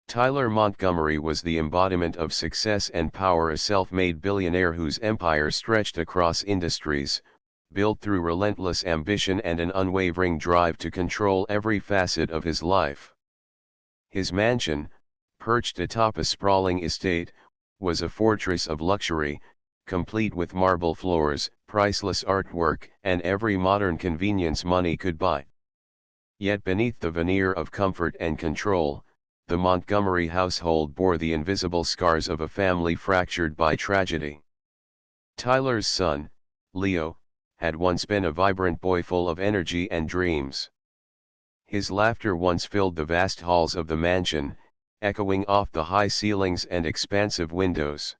Tyler Montgomery was the embodiment of success and power, a self-made billionaire whose empire stretched across industries, built through relentless ambition and an unwavering drive to control every facet of his life. His mansion, perched atop a sprawling estate, was a fortress of luxury, complete with marble floors, priceless artwork, and every modern convenience money could buy. Yet beneath the veneer of comfort and control, the Montgomery household bore the invisible scars of a family fractured by tragedy. Tyler's son, Leo, had once been a vibrant boy full of energy and dreams. His laughter once filled the vast halls of the mansion, echoing off the high ceilings and expansive windows.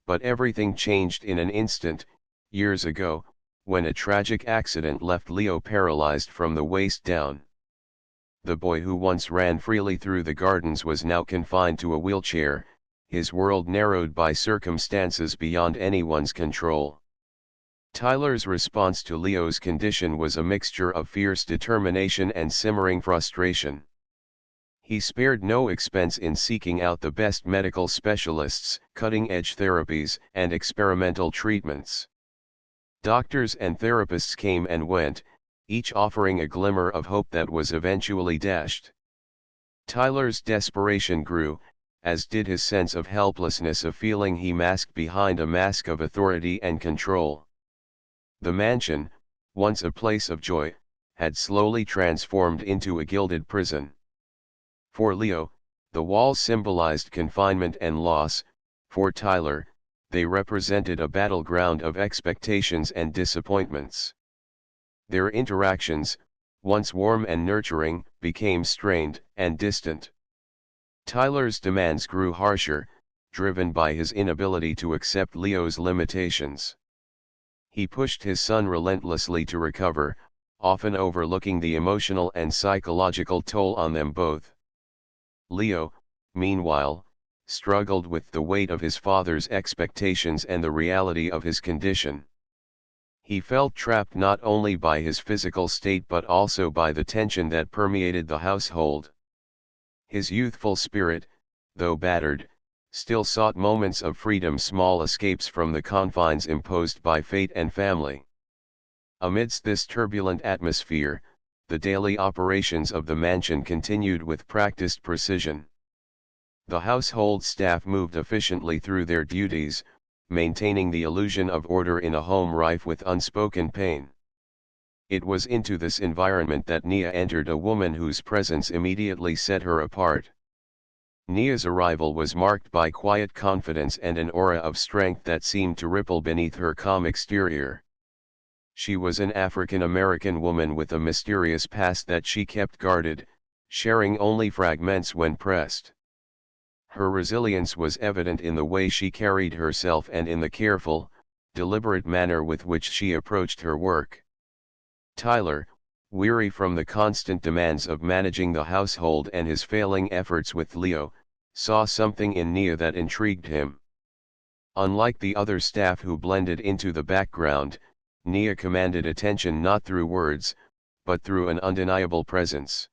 But everything changed in an instant, years ago, when a tragic accident left Leo paralyzed from the waist down. The boy who once ran freely through the gardens was now confined to a wheelchair, his world narrowed by circumstances beyond anyone's control. Tyler's response to Leo's condition was a mixture of fierce determination and simmering frustration. He spared no expense in seeking out the best medical specialists, cutting-edge therapies, and experimental treatments. Doctors and therapists came and went, each offering a glimmer of hope that was eventually dashed. Tyler's desperation grew, as did his sense of helplessness, a feeling he masked behind a mask of authority and control. The mansion, once a place of joy, had slowly transformed into a gilded prison. For Leo, the walls symbolized confinement and loss; for Tyler, they represented a battleground of expectations and disappointments. Their interactions, once warm and nurturing, became strained and distant. Tyler's demands grew harsher, driven by his inability to accept Leo's limitations. He pushed his son relentlessly to recover, often overlooking the emotional and psychological toll on them both. Leo, meanwhile, struggled with the weight of his father's expectations and the reality of his condition. He felt trapped not only by his physical state but also by the tension that permeated the household. His youthful spirit, though battered, still sought moments of freedom, small escapes from the confines imposed by fate and family. Amidst this turbulent atmosphere, the daily operations of the mansion continued with practiced precision. The household staff moved efficiently through their duties, maintaining the illusion of order in a home rife with unspoken pain. It was into this environment that Nia entered, a woman whose presence immediately set her apart. Nia's arrival was marked by quiet confidence and an aura of strength that seemed to ripple beneath her calm exterior. She was an African-American woman with a mysterious past that she kept guarded, sharing only fragments when pressed. Her resilience was evident in the way she carried herself and in the careful, deliberate manner with which she approached her work. Tyler, weary from the constant demands of managing the household and his failing efforts with Leo, saw something in Nia that intrigued him. Unlike the other staff who blended into the background, Nia commanded attention not through words, but through an undeniable presence.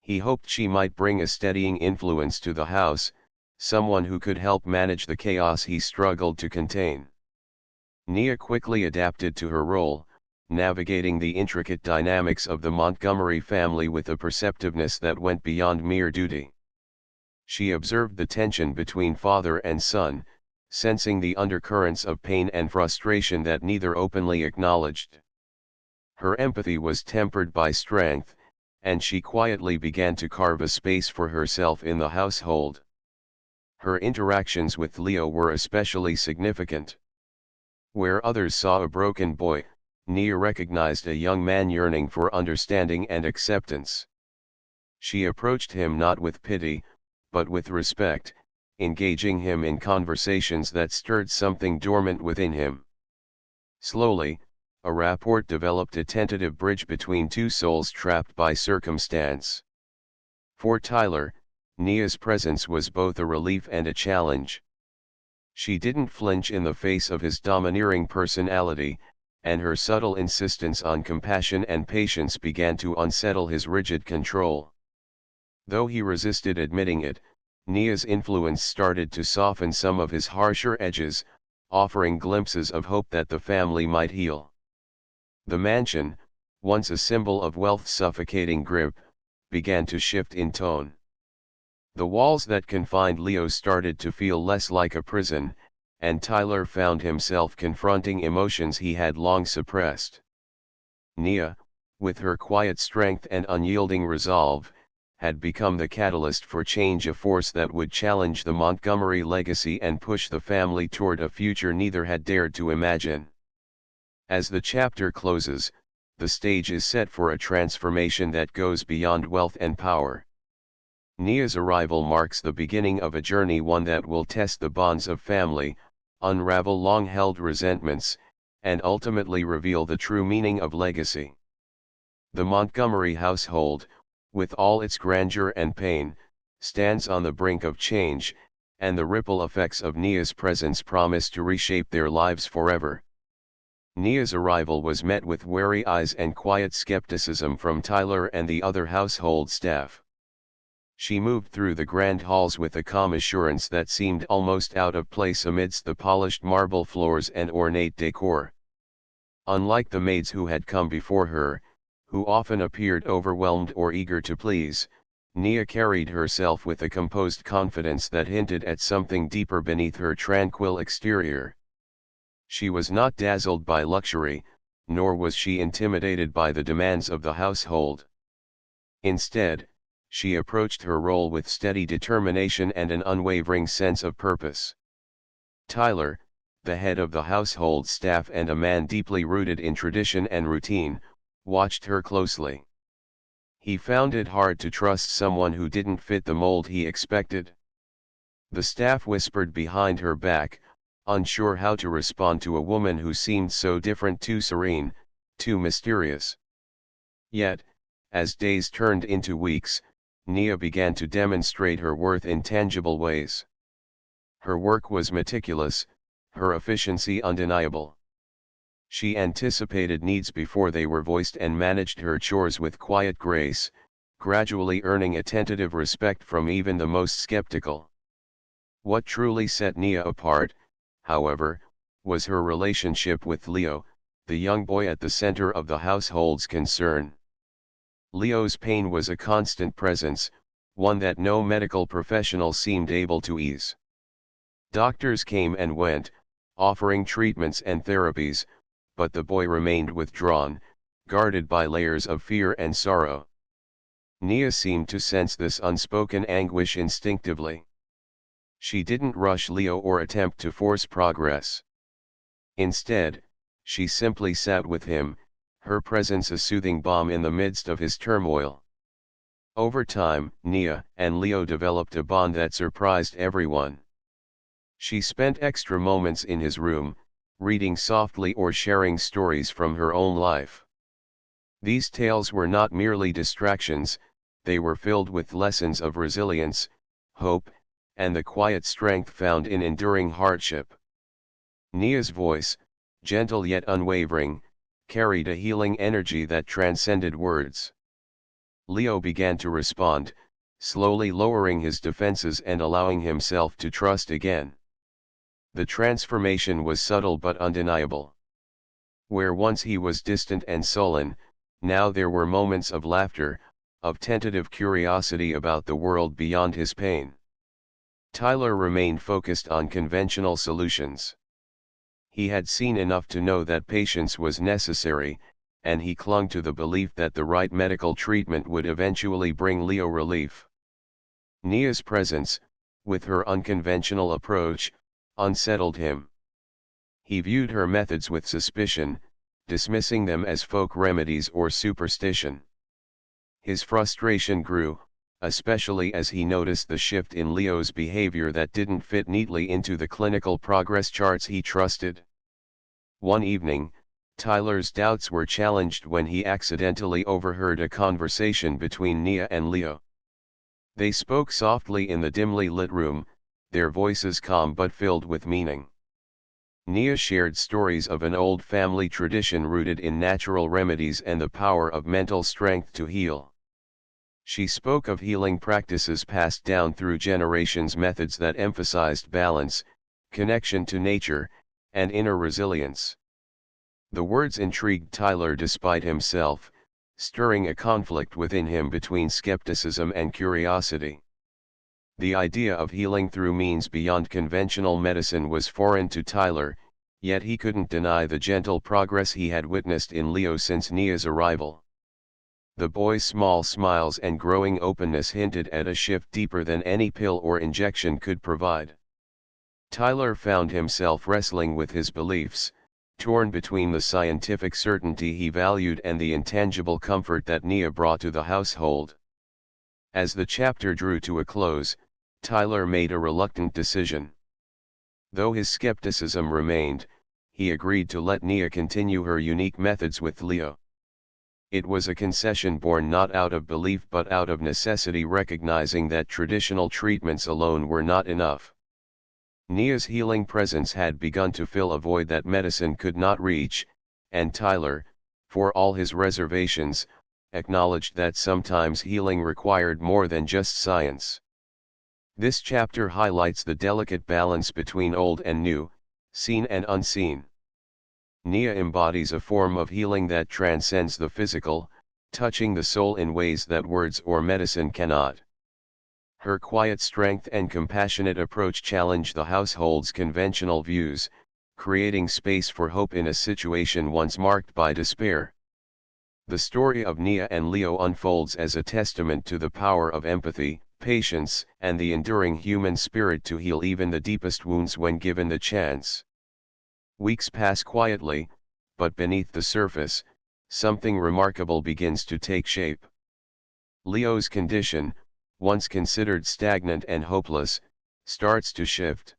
He hoped she might bring a steadying influence to the house, someone who could help manage the chaos he struggled to contain. Nia quickly adapted to her role, navigating the intricate dynamics of the Montgomery family with a perceptiveness that went beyond mere duty. She observed the tension between father and son, sensing the undercurrents of pain and frustration that neither openly acknowledged. Her empathy was tempered by strength, and she quietly began to carve a space for herself in the household. Her interactions with Leo were especially significant. Where others saw a broken boy, Nia recognized a young man yearning for understanding and acceptance. She approached him not with pity, but with respect, engaging him in conversations that stirred something dormant within him. Slowly, a rapport developed, a tentative bridge between two souls trapped by circumstance. For Tyler, Nia's presence was both a relief and a challenge. She didn't flinch in the face of his domineering personality, and her subtle insistence on compassion and patience began to unsettle his rigid control. Though he resisted admitting it, Nia's influence started to soften some of his harsher edges, offering glimpses of hope that the family might heal. The mansion, once a symbol of wealth's suffocating grip, began to shift in tone. The walls that confined Leo started to feel less like a prison, and Tyler found himself confronting emotions he had long suppressed. Nia, with her quiet strength and unyielding resolve, had become the catalyst for change, a force that would challenge the Montgomery legacy and push the family toward a future neither had dared to imagine. As the chapter closes, the stage is set for a transformation that goes beyond wealth and power. Nia's arrival marks the beginning of a journey, one that will test the bonds of family, unravel long-held resentments, and ultimately reveal the true meaning of legacy. The Montgomery household, with all its grandeur and pain, stands on the brink of change, and the ripple effects of Nia's presence promise to reshape their lives forever. Nia's arrival was met with wary eyes and quiet skepticism from Tyler and the other household staff. She moved through the grand halls with a calm assurance that seemed almost out of place amidst the polished marble floors and ornate decor. Unlike the maids who had come before her, who often appeared overwhelmed or eager to please, Nia carried herself with a composed confidence that hinted at something deeper beneath her tranquil exterior. She was not dazzled by luxury, nor was she intimidated by the demands of the household. Instead, she approached her role with steady determination and an unwavering sense of purpose. Tyler, the head of the household staff and a man deeply rooted in tradition and routine, watched her closely. He found it hard to trust someone who didn't fit the mold he expected. The staff whispered behind her back, unsure how to respond to a woman who seemed so different, too serene, too mysterious. Yet, as days turned into weeks, Nia began to demonstrate her worth in tangible ways. Her work was meticulous, her efficiency undeniable. She anticipated needs before they were voiced and managed her chores with quiet grace, gradually earning a tentative respect from even the most skeptical. What truly set Nia apart, however, was her relationship with Leo, the young boy at the center of the household's concern. Leo's pain was a constant presence, one that no medical professional seemed able to ease. Doctors came and went, offering treatments and therapies, but the boy remained withdrawn, guarded by layers of fear and sorrow. Nia seemed to sense this unspoken anguish instinctively. She didn't rush Leo or attempt to force progress. Instead, she simply sat with him, her presence a soothing balm in the midst of his turmoil. Over time, Nia and Leo developed a bond that surprised everyone. She spent extra moments in his room, reading softly or sharing stories from her own life. These tales were not merely distractions, they were filled with lessons of resilience, hope, and the quiet strength found in enduring hardship. Nia's voice, gentle yet unwavering, carried a healing energy that transcended words. Leo began to respond, slowly lowering his defenses and allowing himself to trust again. The transformation was subtle but undeniable. Where once he was distant and sullen, now there were moments of laughter, of tentative curiosity about the world beyond his pain. Tyler remained focused on conventional solutions. He had seen enough to know that patience was necessary, and he clung to the belief that the right medical treatment would eventually bring Leo relief. Nia's presence, with her unconventional approach, unsettled him. He viewed her methods with suspicion, dismissing them as folk remedies or superstition. His frustration grew, especially as he noticed the shift in Leo's behavior that didn't fit neatly into the clinical progress charts he trusted. One evening, Tyler's doubts were challenged when he accidentally overheard a conversation between Nia and Leo. They spoke softly in the dimly lit room, their voices calm but filled with meaning. Nia shared stories of an old family tradition rooted in natural remedies and the power of mental strength to heal. She spoke of healing practices passed down through generations, methods that emphasized balance, connection to nature, and inner resilience. The words intrigued Tyler despite himself, stirring a conflict within him between skepticism and curiosity. The idea of healing through means beyond conventional medicine was foreign to Tyler, yet he couldn't deny the gentle progress he had witnessed in Leo since Nia's arrival. The boy's small smiles and growing openness hinted at a shift deeper than any pill or injection could provide. Tyler found himself wrestling with his beliefs, torn between the scientific certainty he valued and the intangible comfort that Nia brought to the household. As the chapter drew to a close, Tyler made a reluctant decision. Though his skepticism remained, he agreed to let Nia continue her unique methods with Leo. It was a concession born not out of belief but out of necessity, recognizing that traditional treatments alone were not enough. Nia's healing presence had begun to fill a void that medicine could not reach, and Tyler, for all his reservations, acknowledged that sometimes healing required more than just science. This chapter highlights the delicate balance between old and new, seen and unseen. Nia embodies a form of healing that transcends the physical, touching the soul in ways that words or medicine cannot. Her quiet strength and compassionate approach challenge the household's conventional views, creating space for hope in a situation once marked by despair. The story of Nia and Leo unfolds as a testament to the power of empathy, patience, and the enduring human spirit to heal even the deepest wounds when given the chance. Weeks pass quietly, but beneath the surface, something remarkable begins to take shape. Leo's condition, once considered stagnant and hopeless, starts to shift.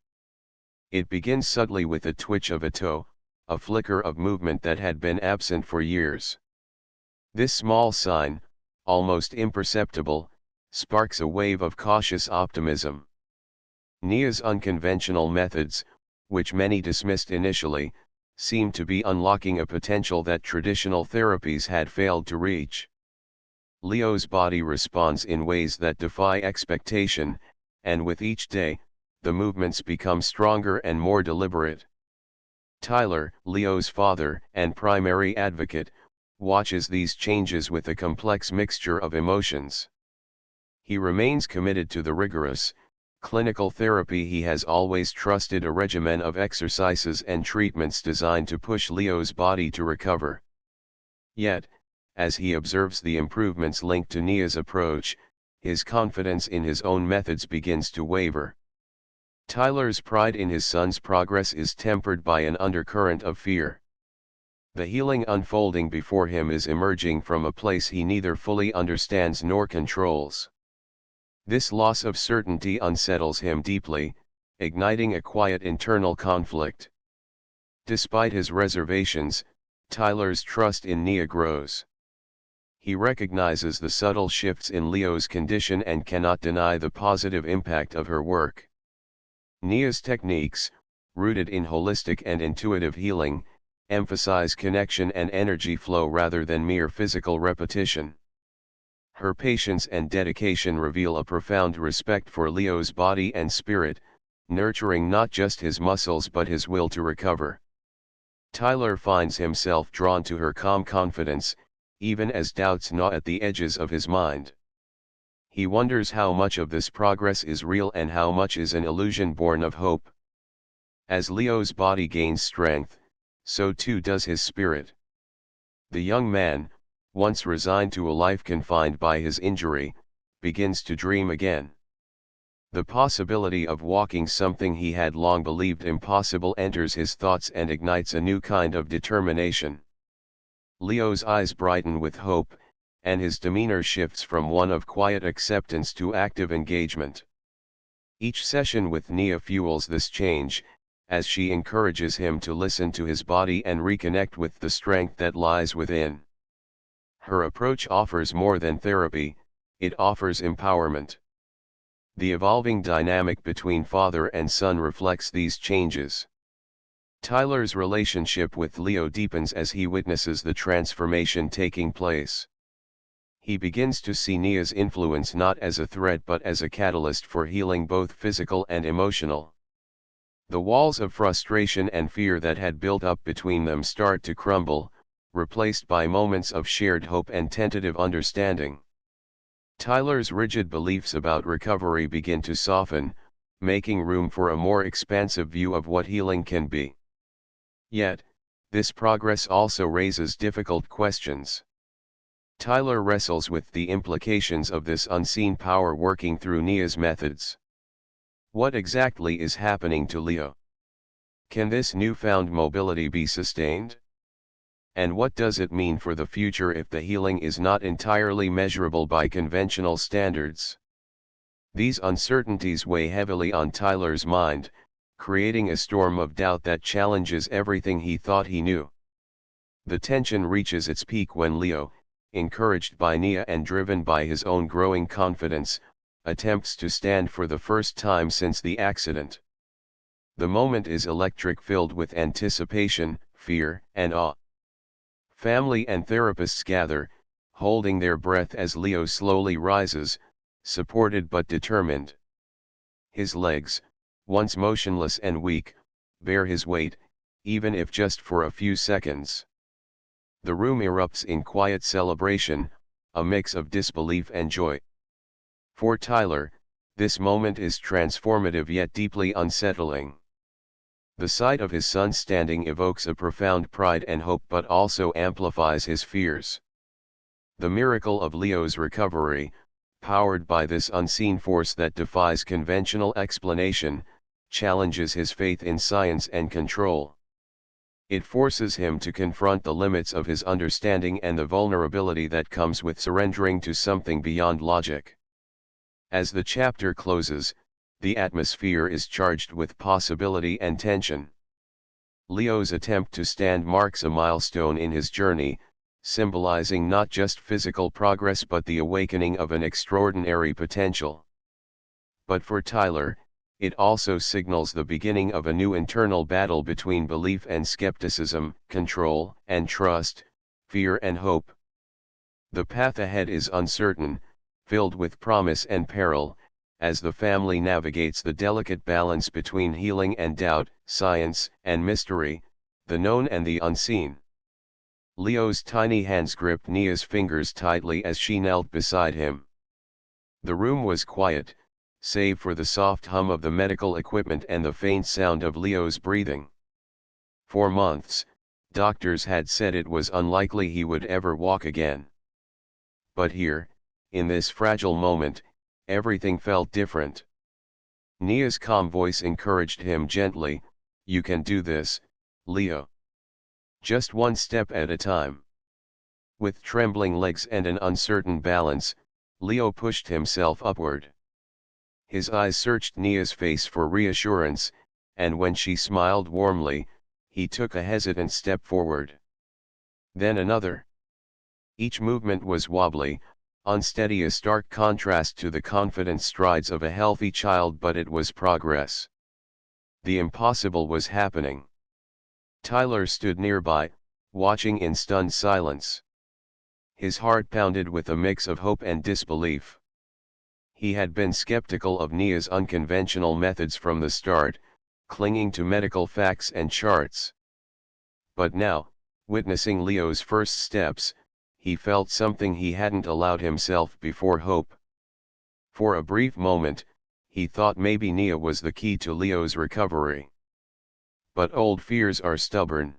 It begins subtly with a twitch of a toe, a flicker of movement that had been absent for years. This small sign, almost imperceptible, sparks a wave of cautious optimism. Nia's unconventional methods, which many dismissed initially, seem to be unlocking a potential that traditional therapies had failed to reach. Leo's body responds in ways that defy expectation, and with each day, the movements become stronger and more deliberate. Tyler, Leo's father and primary advocate, watches these changes with a complex mixture of emotions. He remains committed to the rigorous, clinical therapy he has always trusted, a regimen of exercises and treatments designed to push Leo's body to recover. Yet, as he observes the improvements linked to Nia's approach, his confidence in his own methods begins to waver. Tyler's pride in his son's progress is tempered by an undercurrent of fear. The healing unfolding before him is emerging from a place he neither fully understands nor controls. This loss of certainty unsettles him deeply, igniting a quiet internal conflict. Despite his reservations, Tyler's trust in Nia grows. He recognizes the subtle shifts in Leo's condition and cannot deny the positive impact of her work. Nia's techniques, rooted in holistic and intuitive healing, emphasize connection and energy flow rather than mere physical repetition. Her patience and dedication reveal a profound respect for Leo's body and spirit, nurturing not just his muscles but his will to recover. Tyler finds himself drawn to her calm confidence, even as doubts gnaw at the edges of his mind. He wonders how much of this progress is real and how much is an illusion born of hope. As Leo's body gains strength, so too does his spirit. The young man, once resigned to a life confined by his injury, begins to dream again. The possibility of walking something he had long believed impossible enters his thoughts and ignites a new kind of determination. Leo's eyes brighten with hope, and his demeanor shifts from one of quiet acceptance to active engagement. Each session with Nia fuels this change, as she encourages him to listen to his body and reconnect with the strength that lies within. Her approach offers more than therapy, it offers empowerment. The evolving dynamic between father and son reflects these changes. Tyler's relationship with Leo deepens as he witnesses the transformation taking place. He begins to see Nia's influence not as a threat but as a catalyst for healing both physical and emotional. The walls of frustration and fear that had built up between them start to crumble, replaced by moments of shared hope and tentative understanding. Tyler's rigid beliefs about recovery begin to soften, making room for a more expansive view of what healing can be. Yet, this progress also raises difficult questions. Tyler wrestles with the implications of this unseen power working through Nia's methods. What exactly is happening to Leo? Can this newfound mobility be sustained? And what does it mean for the future if the healing is not entirely measurable by conventional standards? These uncertainties weigh heavily on Tyler's mind, creating a storm of doubt that challenges everything he thought he knew. The tension reaches its peak when Leo, encouraged by Nia and driven by his own growing confidence, attempts to stand for the first time since the accident. The moment is electric, filled with anticipation, fear, and awe. Family and therapists gather, holding their breath as Leo slowly rises, supported but determined. His legs, once motionless and weak, bear his weight, even if just for a few seconds. The room erupts in quiet celebration, a mix of disbelief and joy. For Tyler, this moment is transformative yet deeply unsettling. The sight of his son standing evokes a profound pride and hope but also amplifies his fears. The miracle of Leo's recovery, powered by this unseen force that defies conventional explanation, challenges his faith in science and control. It forces him to confront the limits of his understanding and the vulnerability that comes with surrendering to something beyond logic. As the chapter closes, the atmosphere is charged with possibility and tension. Leo's attempt to stand marks a milestone in his journey, symbolizing not just physical progress but the awakening of an extraordinary potential. But for Tyler, it also signals the beginning of a new internal battle between belief and skepticism, control and trust, fear and hope. The path ahead is uncertain, filled with promise and peril, as the family navigates the delicate balance between healing and doubt, science and mystery, the known and the unseen. Leo's tiny hands gripped Nia's fingers tightly as she knelt beside him. The room was quiet, save for the soft hum of the medical equipment and the faint sound of Leo's breathing. For months, doctors had said it was unlikely he would ever walk again. But here, in this fragile moment, everything felt different. Nia's calm voice encouraged him gently, "You can do this, Leo. Just one step at a time." With trembling legs and an uncertain balance, Leo pushed himself upward. His eyes searched Nia's face for reassurance, and when she smiled warmly, he took a hesitant step forward. Then another. Each movement was wobbly, unsteady, a stark contrast to the confident strides of a healthy child, but it was progress. The impossible was happening. Tyler stood nearby, watching in stunned silence. His heart pounded with a mix of hope and disbelief. He had been skeptical of Nia's unconventional methods from the start, clinging to medical facts and charts. But now, witnessing Leo's first steps, he felt something he hadn't allowed himself before: hope. For a brief moment, he thought maybe Nia was the key to Leo's recovery. But old fears are stubborn.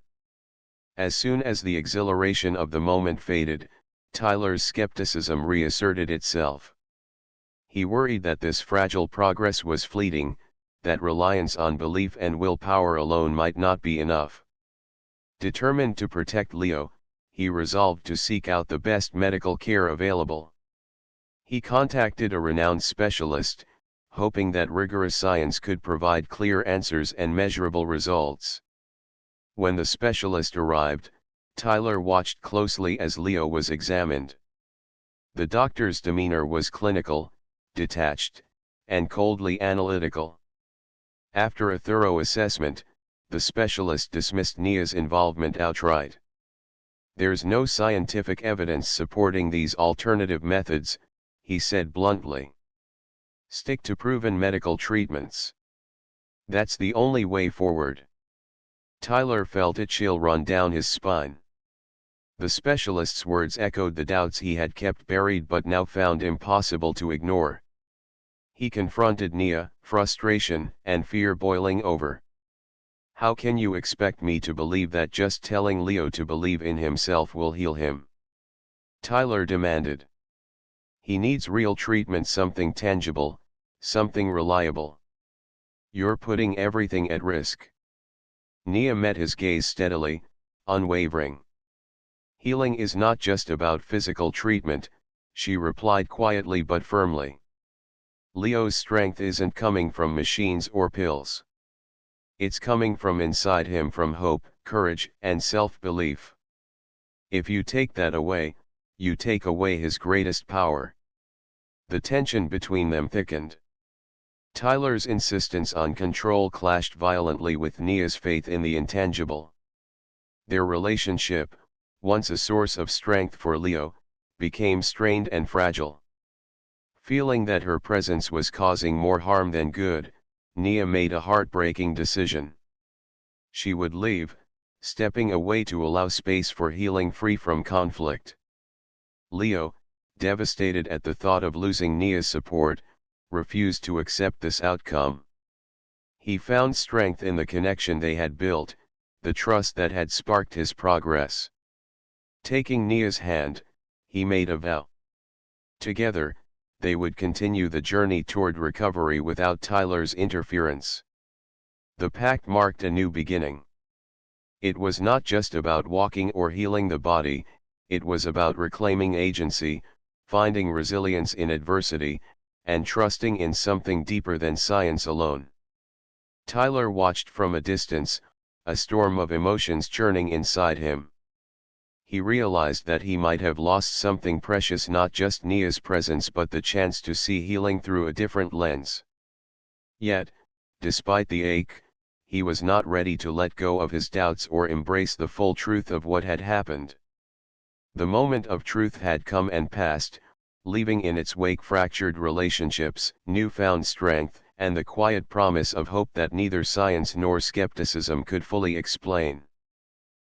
As soon as the exhilaration of the moment faded, Tyler's skepticism reasserted itself. He worried that this fragile progress was fleeting, that reliance on belief and willpower alone might not be enough. Determined to protect Leo, he resolved to seek out the best medical care available. He contacted a renowned specialist, hoping that rigorous science could provide clear answers and measurable results. When the specialist arrived, Tyler watched closely as Leo was examined. The doctor's demeanor was clinical, detached, and coldly analytical. After a thorough assessment, the specialist dismissed Nia's involvement outright. "There's no scientific evidence supporting these alternative methods," he said bluntly. "Stick to proven medical treatments. That's the only way forward." Tyler felt a chill run down his spine. The specialist's words echoed the doubts he had kept buried but now found impossible to ignore. He confronted Nia, frustration and fear boiling over. "How can you expect me to believe that just telling Leo to believe in himself will heal him?" Tyler demanded. "He needs real treatment, something tangible, something reliable. You're putting everything at risk." Nia met his gaze steadily, unwavering. "Healing is not just about physical treatment," she replied quietly but firmly. "Leo's strength isn't coming from machines or pills. It's coming from inside him, from hope, courage, and self-belief. If you take that away, you take away his greatest power." The tension between them thickened. Tyler's insistence on control clashed violently with Nia's faith in the intangible. Their relationship, once a source of strength for Leo, became strained and fragile. Feeling that her presence was causing more harm than good, Nia made a heartbreaking decision. She would leave, stepping away to allow space for healing free from conflict. Leo, devastated at the thought of losing Nia's support, refused to accept this outcome. He found strength in the connection they had built, the trust that had sparked his progress. Taking Nia's hand, he made a vow. Together, they would continue the journey toward recovery without Tyler's interference. The pact marked a new beginning. It was not just about walking or healing the body, it was about reclaiming agency, finding resilience in adversity, and trusting in something deeper than science alone. Tyler watched from a distance, a storm of emotions churning inside him. He realized that he might have lost something precious, not just Nia's presence but the chance to see healing through a different lens. Yet, despite the ache, he was not ready to let go of his doubts or embrace the full truth of what had happened. The moment of truth had come and passed, leaving in its wake fractured relationships, newfound strength, and the quiet promise of hope that neither science nor skepticism could fully explain.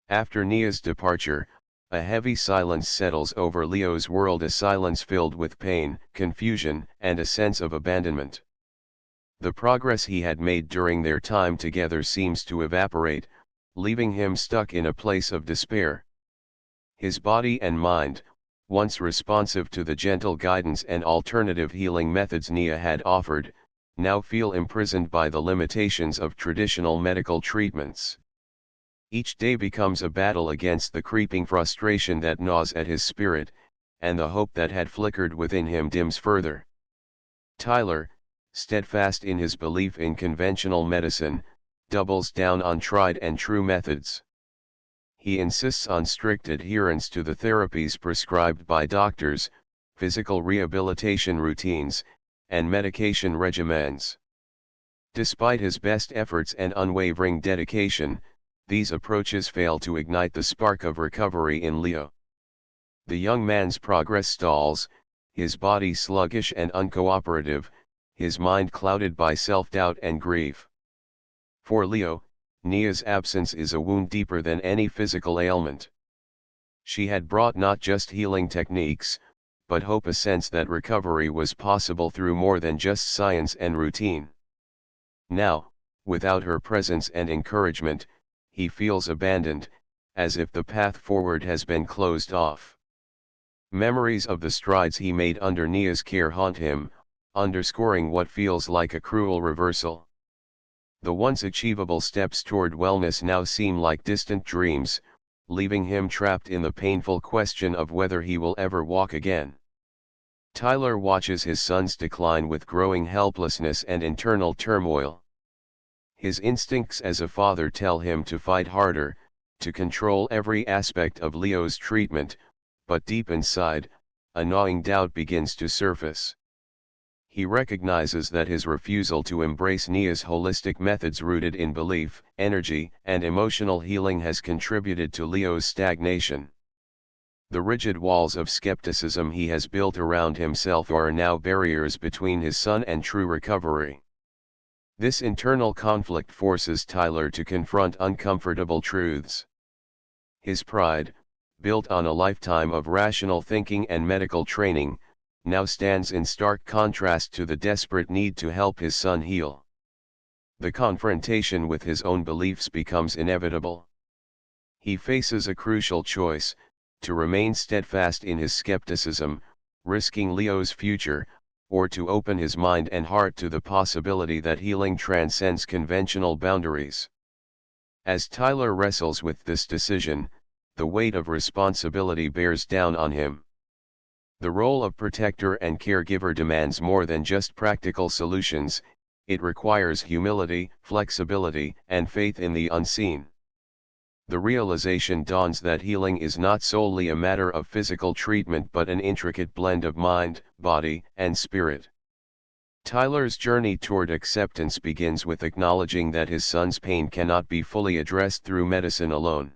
After Nia's departure, a heavy silence settles over Leo's world, a silence filled with pain, confusion, and a sense of abandonment. The progress he had made during their time together seems to evaporate, leaving him stuck in a place of despair. His body and mind, once responsive to the gentle guidance and alternative healing methods Nia had offered, now feel imprisoned by the limitations of traditional medical treatments. Each day becomes a battle against the creeping frustration that gnaws at his spirit, and the hope that had flickered within him dims further. Tyler, steadfast in his belief in conventional medicine, doubles down on tried and true methods. He insists on strict adherence to the therapies prescribed by doctors, physical rehabilitation routines, and medication regimens. Despite his best efforts and unwavering dedication, these approaches fail to ignite the spark of recovery in Leo. The young man's progress stalls, his body sluggish and uncooperative, his mind clouded by self-doubt and grief. For Leo, Nia's absence is a wound deeper than any physical ailment. She had brought not just healing techniques, but hope, a sense that recovery was possible through more than just science and routine. Now, without her presence and encouragement, he feels abandoned, as if the path forward has been closed off. Memories of the strides he made under Nia's care haunt him, underscoring what feels like a cruel reversal. The once achievable steps toward wellness now seem like distant dreams, leaving him trapped in the painful question of whether he will ever walk again. Tyler watches his son's decline with growing helplessness and internal turmoil. His instincts as a father tell him to fight harder, to control every aspect of Leo's treatment, but deep inside, a gnawing doubt begins to surface. He recognizes that his refusal to embrace Nia's holistic methods rooted in belief, energy, and emotional healing has contributed to Leo's stagnation. The rigid walls of skepticism he has built around himself are now barriers between his son and true recovery. This internal conflict forces Tyler to confront uncomfortable truths. His pride, built on a lifetime of rational thinking and medical training, now stands in stark contrast to the desperate need to help his son heal. The confrontation with his own beliefs becomes inevitable. He faces a crucial choice: to remain steadfast in his skepticism, risking Leo's future, or to open his mind and heart to the possibility that healing transcends conventional boundaries. As Tyler wrestles with this decision, the weight of responsibility bears down on him. The role of protector and caregiver demands more than just practical solutions; it requires humility, flexibility, and faith in the unseen. The realization dawns that healing is not solely a matter of physical treatment but an intricate blend of mind, body, and spirit. Tyler's journey toward acceptance begins with acknowledging that his son's pain cannot be fully addressed through medicine alone.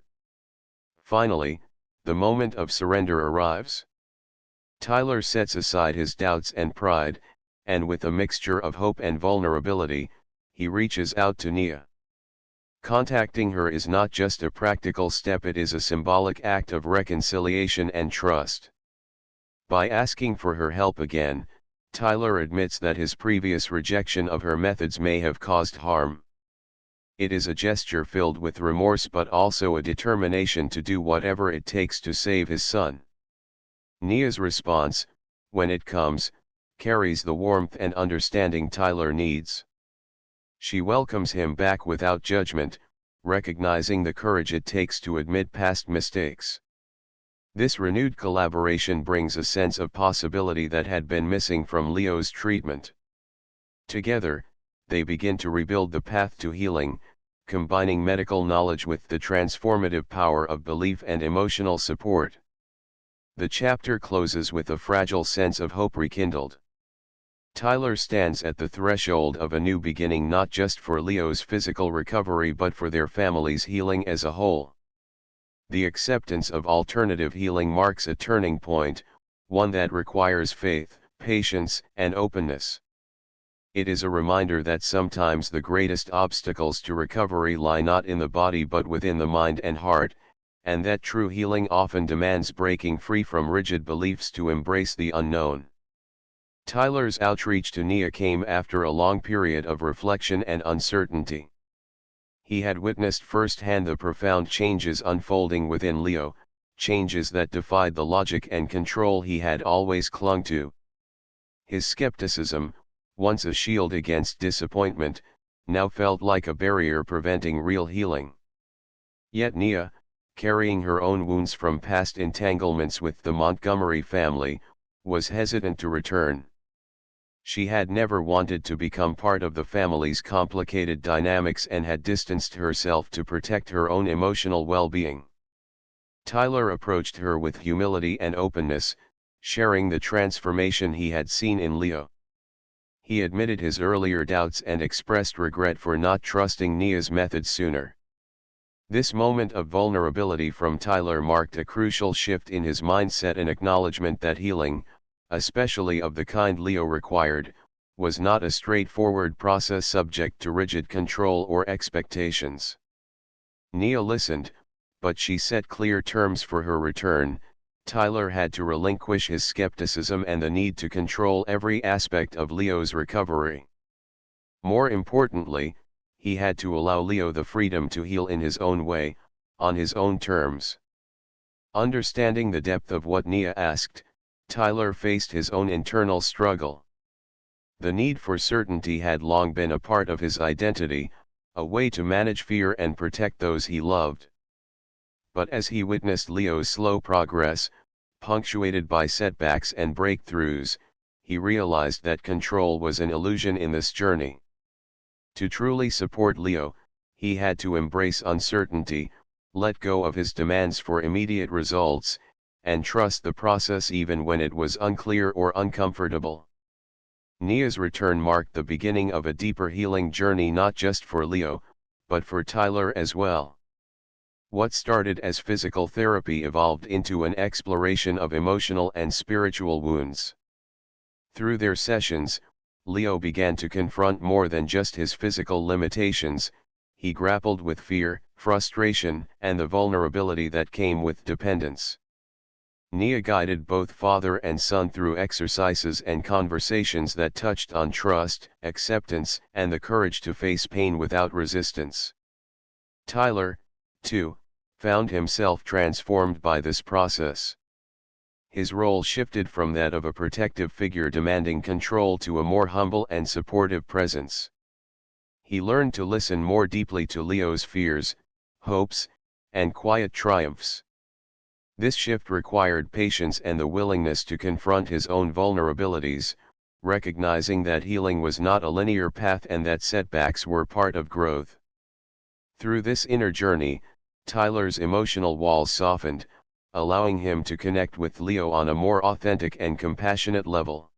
Finally, the moment of surrender arrives. Tyler sets aside his doubts and pride, and with a mixture of hope and vulnerability, he reaches out to Nia. Contacting her is not just a practical step, it is a symbolic act of reconciliation and trust. By asking for her help again, Tyler admits that his previous rejection of her methods may have caused harm. It is a gesture filled with remorse but also a determination to do whatever it takes to save his son. Nia's response, when it comes, carries the warmth and understanding Tyler needs. She welcomes him back without judgment, recognizing the courage it takes to admit past mistakes. This renewed collaboration brings a sense of possibility that had been missing from Leo's treatment. Together, they begin to rebuild the path to healing, combining medical knowledge with the transformative power of belief and emotional support. The chapter closes with a fragile sense of hope rekindled. Tyler stands at the threshold of a new beginning, not just for Leo's physical recovery but for their family's healing as a whole. The acceptance of alternative healing marks a turning point, one that requires faith, patience, and openness. It is a reminder that sometimes the greatest obstacles to recovery lie not in the body but within the mind and heart, and that true healing often demands breaking free from rigid beliefs to embrace the unknown. Tyler's outreach to Nia came after a long period of reflection and uncertainty. He had witnessed firsthand the profound changes unfolding within Leo, changes that defied the logic and control he had always clung to. His skepticism, once a shield against disappointment, now felt like a barrier preventing real healing. Yet Nia, carrying her own wounds from past entanglements with the Montgomery family, was hesitant to return. She had never wanted to become part of the family's complicated dynamics and had distanced herself to protect her own emotional well-being. Tyler approached her with humility and openness, sharing the transformation he had seen in Leo. He admitted his earlier doubts and expressed regret for not trusting Nia's methods sooner. This moment of vulnerability from Tyler marked a crucial shift in his mindset, an acknowledgement that healing, especially of the kind Leo required, was not a straightforward process subject to rigid control or expectations. Nia listened, but she set clear terms for her return. Tyler had to relinquish his skepticism and the need to control every aspect of Leo's recovery. More importantly, he had to allow Leo the freedom to heal in his own way, on his own terms. Understanding the depth of what Nia asked, Tyler faced his own internal struggle. The need for certainty had long been a part of his identity, a way to manage fear and protect those he loved. But as he witnessed Leo's slow progress, punctuated by setbacks and breakthroughs, he realized that control was an illusion in this journey. To truly support Leo, he had to embrace uncertainty, let go of his demands for immediate results, and trust the process even when it was unclear or uncomfortable. Nia's return marked the beginning of a deeper healing journey, not just for Leo, but for Tyler as well. What started as physical therapy evolved into an exploration of emotional and spiritual wounds. Through their sessions, Leo began to confront more than just his physical limitations. He grappled with fear, frustration, and the vulnerability that came with dependence. Nia guided both father and son through exercises and conversations that touched on trust, acceptance, and the courage to face pain without resistance. Tyler, too, found himself transformed by this process. His role shifted from that of a protective figure demanding control to a more humble and supportive presence. He learned to listen more deeply to Leo's fears, hopes, and quiet triumphs. This shift required patience and the willingness to confront his own vulnerabilities, recognizing that healing was not a linear path and that setbacks were part of growth. Through this inner journey, Tyler's emotional walls softened, allowing him to connect with Leo on a more authentic and compassionate level.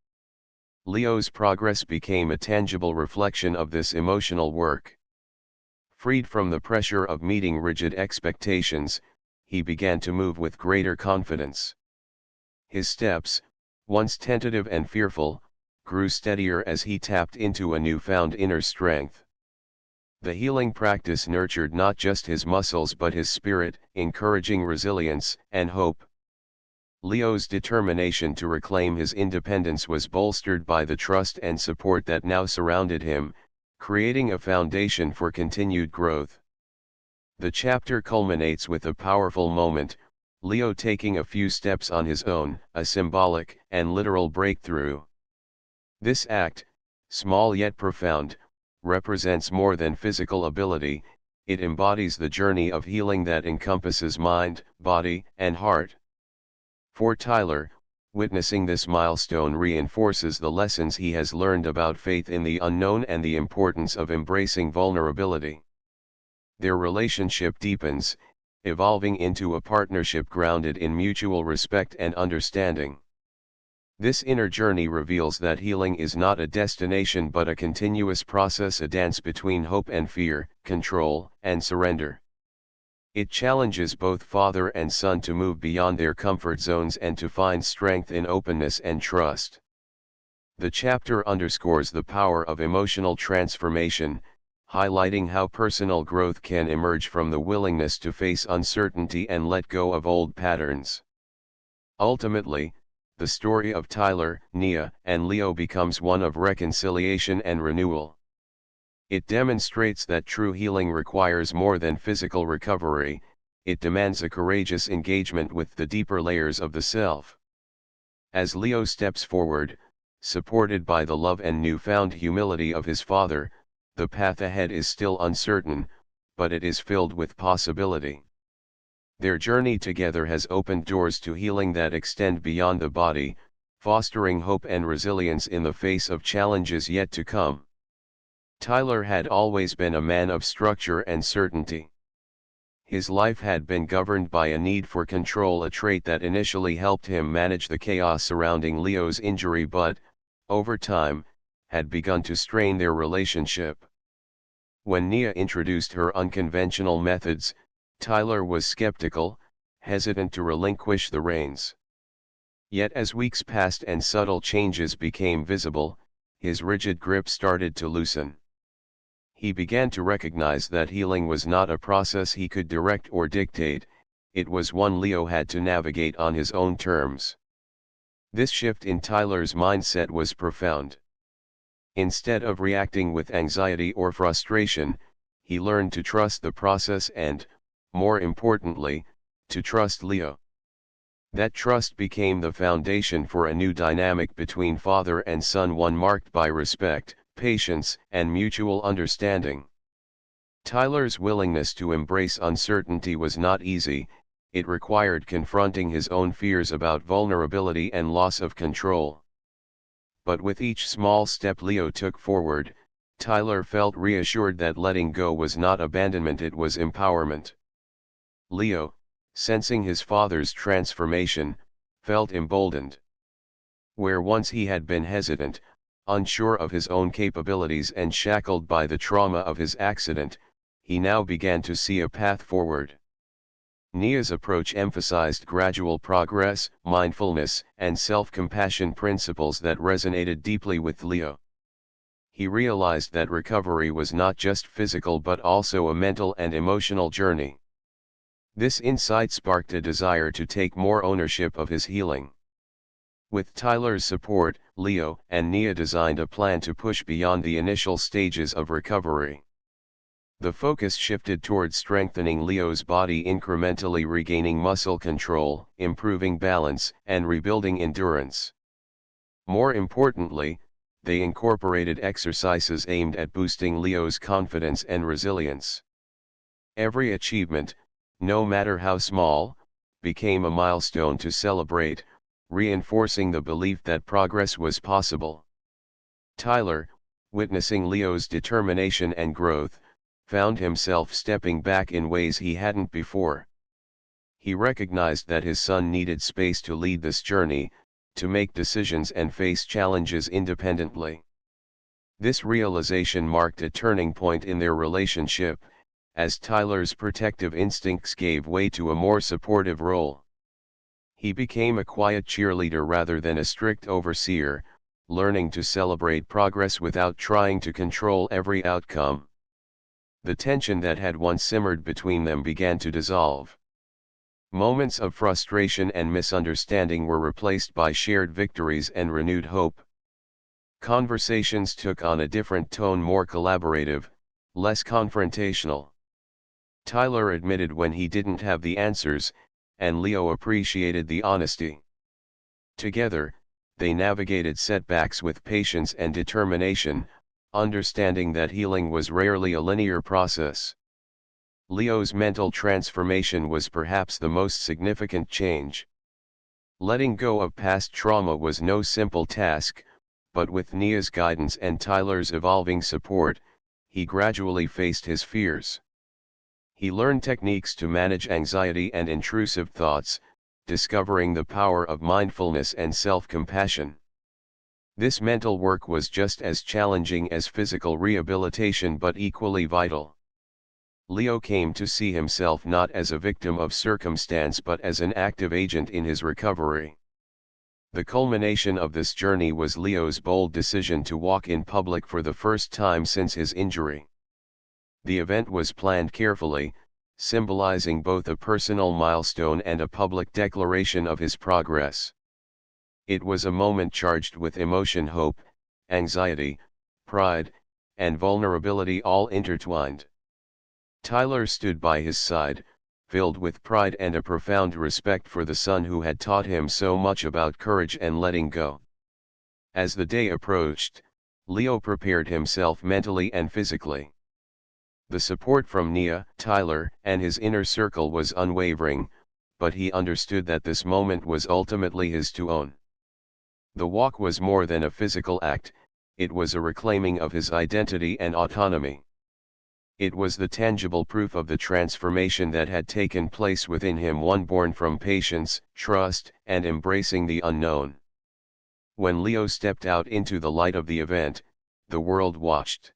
Leo's progress became a tangible reflection of this emotional work. Freed from the pressure of meeting rigid expectations, he began to move with greater confidence. His steps, once tentative and fearful, grew steadier as he tapped into a newfound inner strength. The healing practice nurtured not just his muscles but his spirit, encouraging resilience and hope. Leo's determination to reclaim his independence was bolstered by the trust and support that now surrounded him, creating a foundation for continued growth. The chapter culminates with a powerful moment, Leo taking a few steps on his own, a symbolic and literal breakthrough. This act, small yet profound, represents more than physical ability. It embodies the journey of healing that encompasses mind, body, and heart. For Tyler, witnessing this milestone reinforces the lessons he has learned about faith in the unknown and the importance of embracing vulnerability. Their relationship deepens, evolving into a partnership grounded in mutual respect and understanding. This inner journey reveals that healing is not a destination but a continuous process, a dance between hope and fear, control and surrender. It challenges both father and son to move beyond their comfort zones and to find strength in openness and trust. The chapter underscores the power of emotional transformation, highlighting how personal growth can emerge from the willingness to face uncertainty and let go of old patterns. Ultimately, the story of Tyler, Nia, and Leo becomes one of reconciliation and renewal. It demonstrates that true healing requires more than physical recovery, it demands a courageous engagement with the deeper layers of the self. As Leo steps forward, supported by the love and newfound humility of his father, the path ahead is still uncertain, but it is filled with possibility. Their journey together has opened doors to healing that extend beyond the body, fostering hope and resilience in the face of challenges yet to come. Tyler had always been a man of structure and certainty. His life had been governed by a need for control, a trait that initially helped him manage the chaos surrounding Leo's injury but, over time, had begun to strain their relationship. When Nia introduced her unconventional methods, Tyler was skeptical, hesitant to relinquish the reins. Yet as weeks passed and subtle changes became visible, his rigid grip started to loosen. He began to recognize that healing was not a process he could direct or dictate, it was one Leo had to navigate on his own terms. This shift in Tyler's mindset was profound. Instead of reacting with anxiety or frustration, he learned to trust the process and, more importantly, to trust Leo. That trust became the foundation for a new dynamic between father and son, one marked by respect, patience, and mutual understanding. Tyler's willingness to embrace uncertainty was not easy, it required confronting his own fears about vulnerability and loss of control. But with each small step Leo took forward, Tyler felt reassured that letting go was not abandonment, it was empowerment. Leo, sensing his father's transformation, felt emboldened. Where once he had been hesitant, unsure of his own capabilities and shackled by the trauma of his accident, he now began to see a path forward. Nia's approach emphasized gradual progress, mindfulness, and self-compassion principles that resonated deeply with Leo. He realized that recovery was not just physical but also a mental and emotional journey. This insight sparked a desire to take more ownership of his healing. With Tyler's support, Leo and Nia designed a plan to push beyond the initial stages of recovery. The focus shifted towards strengthening Leo's body, incrementally regaining muscle control, improving balance, and rebuilding endurance. More importantly, they incorporated exercises aimed at boosting Leo's confidence and resilience. Every achievement, no matter how small, became a milestone to celebrate, reinforcing the belief that progress was possible. Tyler, witnessing Leo's determination and growth, found himself stepping back in ways he hadn't before. He recognized that his son needed space to lead this journey, to make decisions and face challenges independently. This realization marked a turning point in their relationship, as Tyler's protective instincts gave way to a more supportive role. He became a quiet cheerleader rather than a strict overseer, learning to celebrate progress without trying to control every outcome. The tension that had once simmered between them began to dissolve. Moments of frustration and misunderstanding were replaced by shared victories and renewed hope. Conversations took on a different tone, more collaborative, less confrontational. Tyler admitted when he didn't have the answers, and Leo appreciated the honesty. Together, they navigated setbacks with patience and determination, understanding that healing was rarely a linear process. Leo's mental transformation was perhaps the most significant change. Letting go of past trauma was no simple task, but with Nia's guidance and Tyler's evolving support, he gradually faced his fears. He learned techniques to manage anxiety and intrusive thoughts, discovering the power of mindfulness and self-compassion. This mental work was just as challenging as physical rehabilitation but equally vital. Leo came to see himself not as a victim of circumstance but as an active agent in his recovery. The culmination of this journey was Leo's bold decision to walk in public for the first time since his injury. The event was planned carefully, symbolizing both a personal milestone and a public declaration of his progress. It was a moment charged with emotion, hope, anxiety, pride, and vulnerability all intertwined. Tyler stood by his side, filled with pride and a profound respect for the son who had taught him so much about courage and letting go. As the day approached, Leo prepared himself mentally and physically. The support from Nia, Tyler, and his inner circle was unwavering, but he understood that this moment was ultimately his to own. The walk was more than a physical act, it was a reclaiming of his identity and autonomy. It was the tangible proof of the transformation that had taken place within him, one born from patience, trust, and embracing the unknown. When Leo stepped out into the light of the event, the world watched.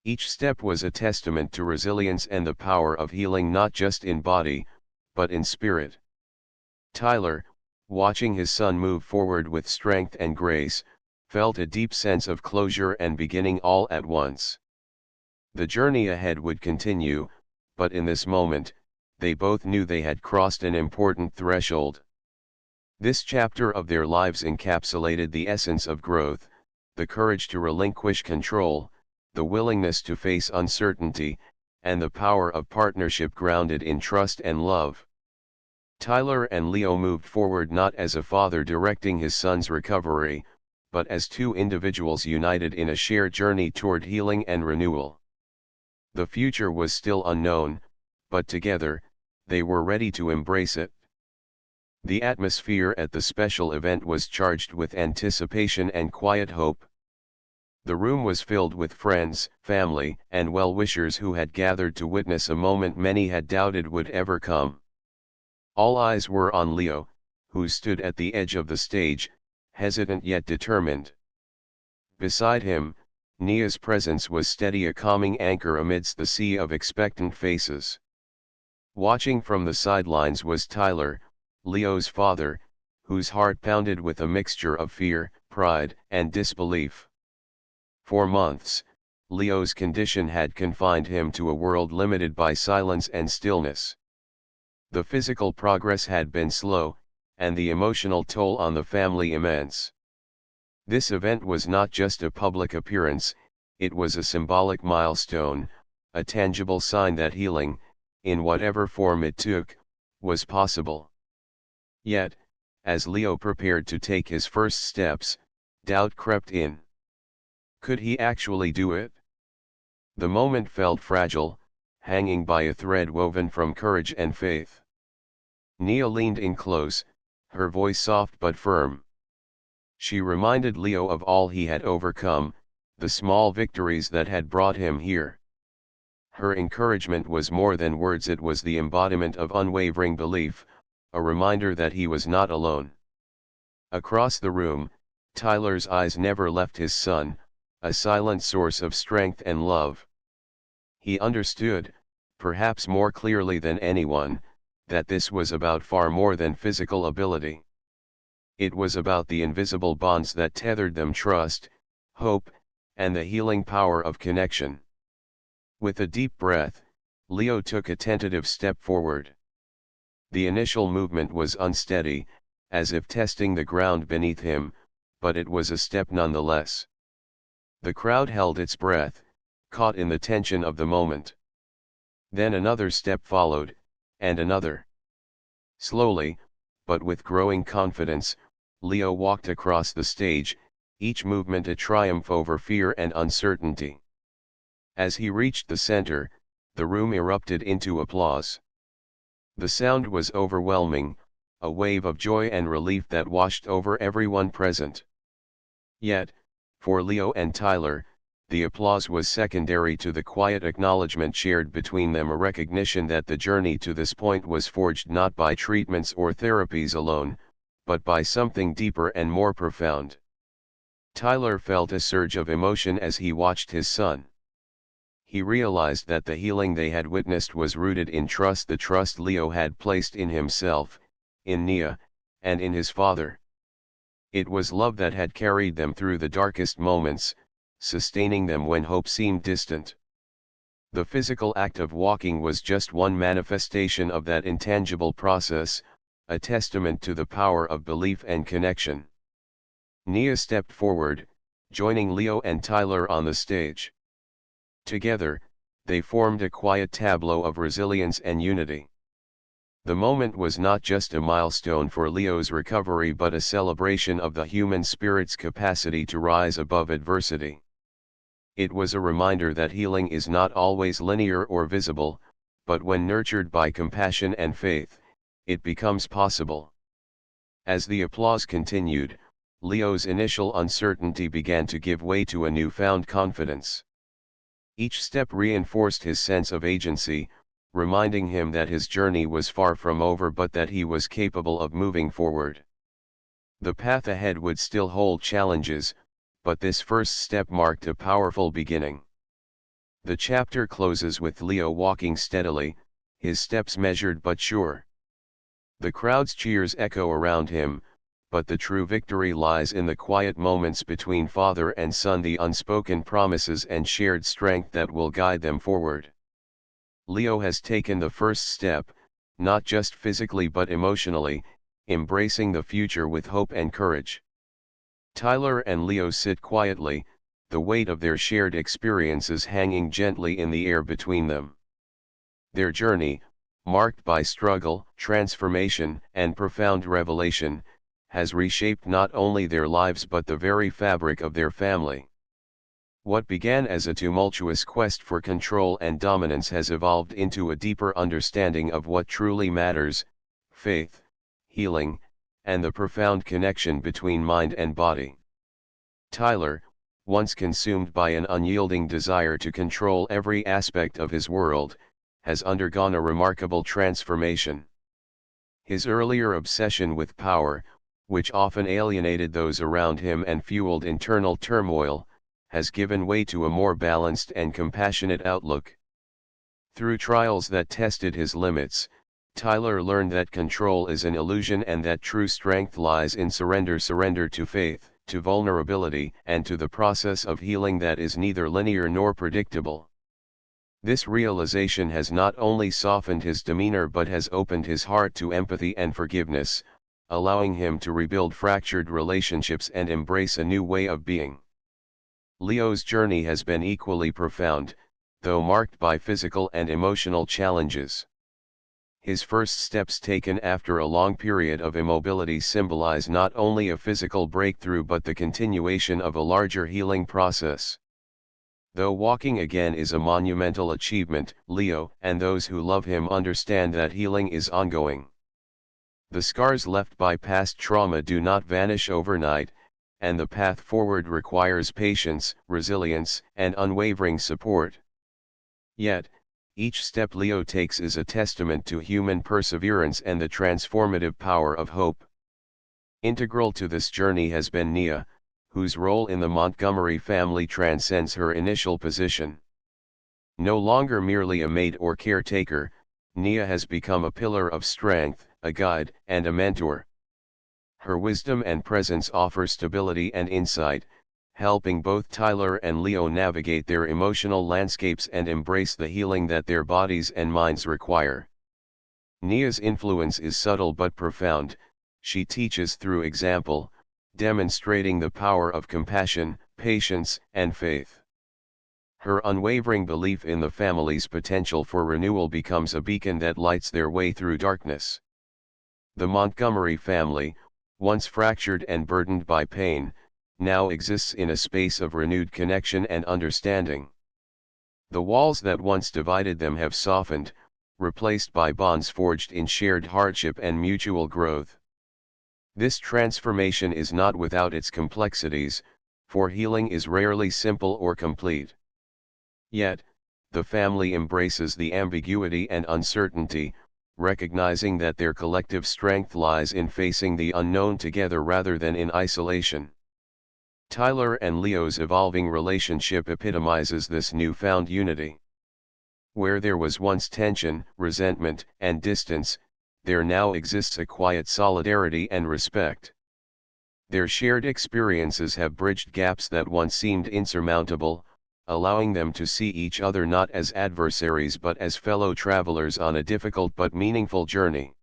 Each step was a testament to resilience and the power of healing not just in body, but in spirit. Tyler, watching his son move forward with strength and grace, felt a deep sense of closure and beginning all at once. The journey ahead would continue, but in this moment, they both knew they had crossed an important threshold. This chapter of their lives encapsulated the essence of growth, the courage to relinquish control, the willingness to face uncertainty, and the power of partnership grounded in trust and love. Tyler and Leo moved forward not as a father directing his son's recovery, but as two individuals united in a shared journey toward healing and renewal. The future was still unknown, but together, they were ready to embrace it. The atmosphere at the special event was charged with anticipation and quiet hope. The room was filled with friends, family, and well-wishers who had gathered to witness a moment many had doubted would ever come. All eyes were on Leo, who stood at the edge of the stage, hesitant yet determined. Beside him, Nia's presence was steady, a calming anchor amidst the sea of expectant faces. Watching from the sidelines was Tyler, Leo's father, whose heart pounded with a mixture of fear, pride, and disbelief. For months, Leo's condition had confined him to a world limited by silence and stillness. The physical progress had been slow, and the emotional toll on the family immense. This event was not just a public appearance, it was a symbolic milestone, a tangible sign that healing, in whatever form it took, was possible. Yet, as Leo prepared to take his first steps, doubt crept in. Could he actually do it? The moment felt fragile, hanging by a thread woven from courage and faith. Nia leaned in close, her voice soft but firm. She reminded Leo of all he had overcome, the small victories that had brought him here. Her encouragement was more than words, it was the embodiment of unwavering belief, a reminder that he was not alone. Across the room, Tyler's eyes never left his son, a silent source of strength and love. He understood, perhaps more clearly than anyone, that this was about far more than physical ability. It was about the invisible bonds that tethered them: trust, hope, and the healing power of connection. With a deep breath, Leo took a tentative step forward. The initial movement was unsteady, as if testing the ground beneath him, but it was a step nonetheless. The crowd held its breath, caught in the tension of the moment. Then another step followed, and another. Slowly, but with growing confidence, Leo walked across the stage, each movement a triumph over fear and uncertainty. As he reached the center, the room erupted into applause. The sound was overwhelming, a wave of joy and relief that washed over everyone present. Yet, for Leo and Tyler, the applause was secondary to the quiet acknowledgement shared between them, a recognition that the journey to this point was forged not by treatments or therapies alone, but by something deeper and more profound. Tyler felt a surge of emotion as he watched his son. He realized that the healing they had witnessed was rooted in trust, the trust Leo had placed in himself, in Nia, and in his father. It was love that had carried them through the darkest moments, sustaining them when hope seemed distant. The physical act of walking was just one manifestation of that intangible process, a testament to the power of belief and connection. Nia stepped forward, joining Leo and Tyler on the stage. Together, they formed a quiet tableau of resilience and unity. The moment was not just a milestone for Leo's recovery but a celebration of the human spirit's capacity to rise above adversity. It was a reminder that healing is not always linear or visible, but when nurtured by compassion and faith, it becomes possible. As the applause continued, Leo's initial uncertainty began to give way to a newfound confidence. Each step reinforced his sense of agency, reminding him that his journey was far from over but that he was capable of moving forward. The path ahead would still hold challenges, but this first step marked a powerful beginning. The chapter closes with Leo walking steadily, his steps measured but sure. The crowd's cheers echo around him, but the true victory lies in the quiet moments between father and son, the unspoken promises and shared strength that will guide them forward. Leo has taken the first step, not just physically but emotionally, embracing the future with hope and courage. Tyler and Leo sit quietly, the weight of their shared experiences hanging gently in the air between them. Their journey, marked by struggle, transformation, and profound revelation, has reshaped not only their lives but the very fabric of their family. What began as a tumultuous quest for control and dominance has evolved into a deeper understanding of what truly matters: faith, healing, and the profound connection between mind and body. Tyler, once consumed by an unyielding desire to control every aspect of his world, has undergone a remarkable transformation. His earlier obsession with power, which often alienated those around him and fueled internal turmoil, has given way to a more balanced and compassionate outlook. Through trials that tested his limits, Tyler learned that control is an illusion and that true strength lies in surrender to faith, to vulnerability, and to the process of healing that is neither linear nor predictable. This realization has not only softened his demeanor but has opened his heart to empathy and forgiveness, allowing him to rebuild fractured relationships and embrace a new way of being. Leo's journey has been equally profound, though marked by physical and emotional challenges. His first steps taken after a long period of immobility symbolize not only a physical breakthrough but the continuation of a larger healing process. Though walking again is a monumental achievement, Leo and those who love him understand that healing is ongoing. The scars left by past trauma do not vanish overnight, and the path forward requires patience, resilience, and unwavering support. Yet, each step Leo takes is a testament to human perseverance and the transformative power of hope. Integral to this journey has been Nia, whose role in the Montgomery family transcends her initial position. No longer merely a maid or caretaker, Nia has become a pillar of strength, a guide, and a mentor. Her wisdom and presence offer stability and insight, helping both Tyler and Leo navigate their emotional landscapes and embrace the healing that their bodies and minds require. Nia's influence is subtle but profound. She teaches through example, demonstrating the power of compassion, patience, and faith. Her unwavering belief in the family's potential for renewal becomes a beacon that lights their way through darkness. The Montgomery family, once fractured and burdened by pain, now exists in a space of renewed connection and understanding. The walls that once divided them have softened, replaced by bonds forged in shared hardship and mutual growth. This transformation is not without its complexities, for healing is rarely simple or complete. Yet, the family embraces the ambiguity and uncertainty, recognizing that their collective strength lies in facing the unknown together rather than in isolation. Tyler and Leo's evolving relationship epitomizes this newfound unity. Where there was once tension, resentment, and distance, there now exists a quiet solidarity and respect. Their shared experiences have bridged gaps that once seemed insurmountable, allowing them to see each other not as adversaries but as fellow travelers on a difficult but meaningful journey.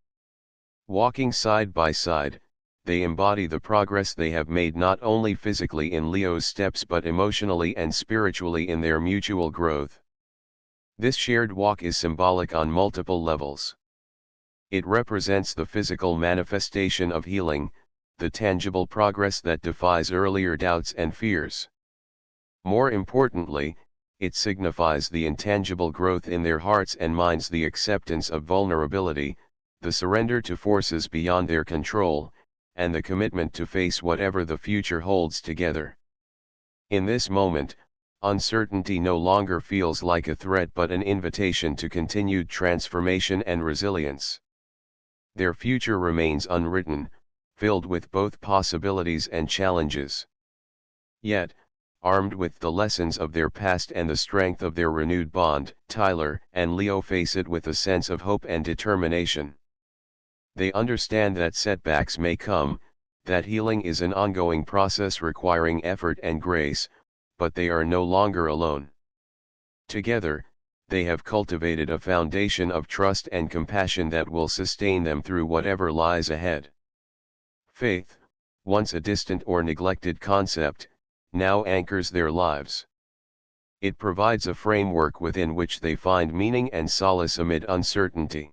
Walking side by side, they embody the progress they have made not only physically in Leo's steps but emotionally and spiritually in their mutual growth. This shared walk is symbolic on multiple levels. It represents the physical manifestation of healing, the tangible progress that defies earlier doubts and fears. More importantly, it signifies the intangible growth in their hearts and minds, the acceptance of vulnerability, the surrender to forces beyond their control, and the commitment to face whatever the future holds together. In this moment, uncertainty no longer feels like a threat but an invitation to continued transformation and resilience. Their future remains unwritten, filled with both possibilities and challenges. Yet, armed with the lessons of their past and the strength of their renewed bond, Tyler and Leo face it with a sense of hope and determination. They understand that setbacks may come, that healing is an ongoing process requiring effort and grace, but they are no longer alone. Together, they have cultivated a foundation of trust and compassion that will sustain them through whatever lies ahead. Faith, once a distant or neglected concept, now anchors their lives. It provides a framework within which they find meaning and solace amid uncertainty.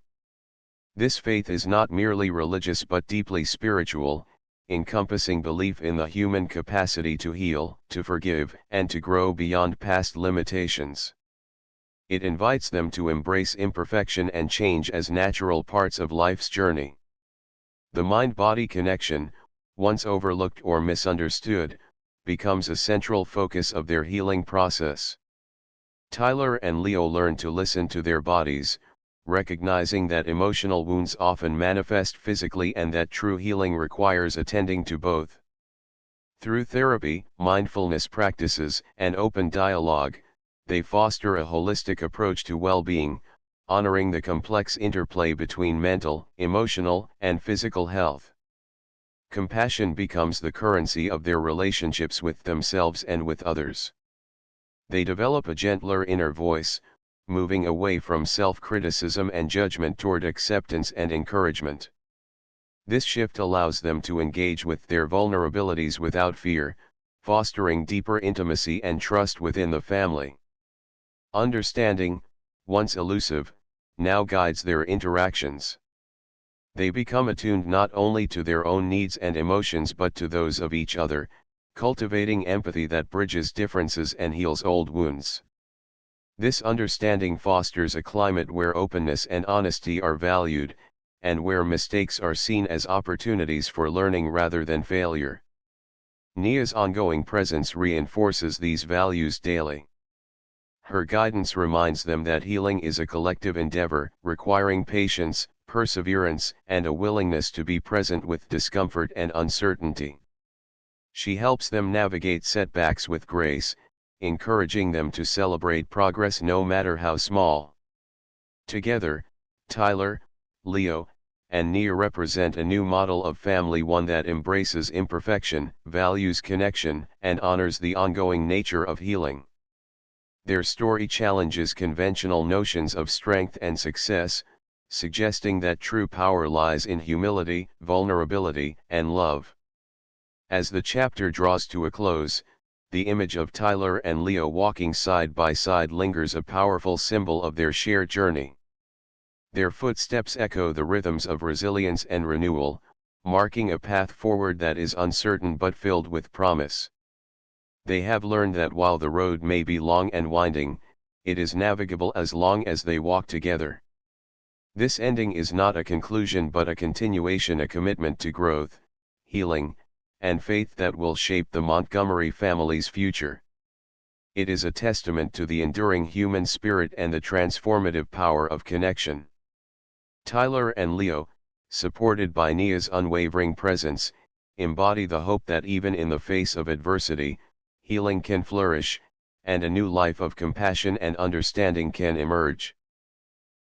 This faith is not merely religious but deeply spiritual, encompassing belief in the human capacity to heal, to forgive, and to grow beyond past limitations. It invites them to embrace imperfection and change as natural parts of life's journey. The mind-body connection, once overlooked or misunderstood, becomes a central focus of their healing process. Tyler and Leo learn to listen to their bodies, recognizing that emotional wounds often manifest physically and that true healing requires attending to both. Through therapy, mindfulness practices, and open dialogue, They foster a holistic approach to well-being, honoring the complex interplay between mental, emotional, and physical health. Compassion becomes the currency of their relationships with themselves and with others. They develop a gentler inner voice, moving away from self-criticism and judgment toward acceptance and encouragement. This shift allows them to engage with their vulnerabilities without fear, fostering deeper intimacy and trust within the family. Understanding, once elusive, now guides their interactions. They become attuned not only to their own needs and emotions but to those of each other, cultivating empathy that bridges differences and heals old wounds. This understanding fosters a climate where openness and honesty are valued, and where mistakes are seen as opportunities for learning rather than failure. Nia's ongoing presence reinforces these values daily. Her guidance reminds them that healing is a collective endeavor, requiring patience, perseverance, and a willingness to be present with discomfort and uncertainty. She helps them navigate setbacks with grace, encouraging them to celebrate progress no matter how small. Together, Tyler, Leo, and Nia represent a new model of family, one that embraces imperfection, values connection, and honors the ongoing nature of healing. Their story challenges conventional notions of strength and success, suggesting that true power lies in humility, vulnerability, and love. As the chapter draws to a close, the image of Tyler and Leo walking side by side lingers, a powerful symbol of their shared journey. Their footsteps echo the rhythms of resilience and renewal, marking a path forward that is uncertain but filled with promise. They have learned that while the road may be long and winding, it is navigable as long as they walk together. This ending is not a conclusion but a continuation, a commitment to growth, healing, and faith that will shape the Montgomery family's future. It is a testament to the enduring human spirit and the transformative power of connection. Tyler and Leo, supported by Nia's unwavering presence, embody the hope that even in the face of adversity, healing can flourish, and a new life of compassion and understanding can emerge.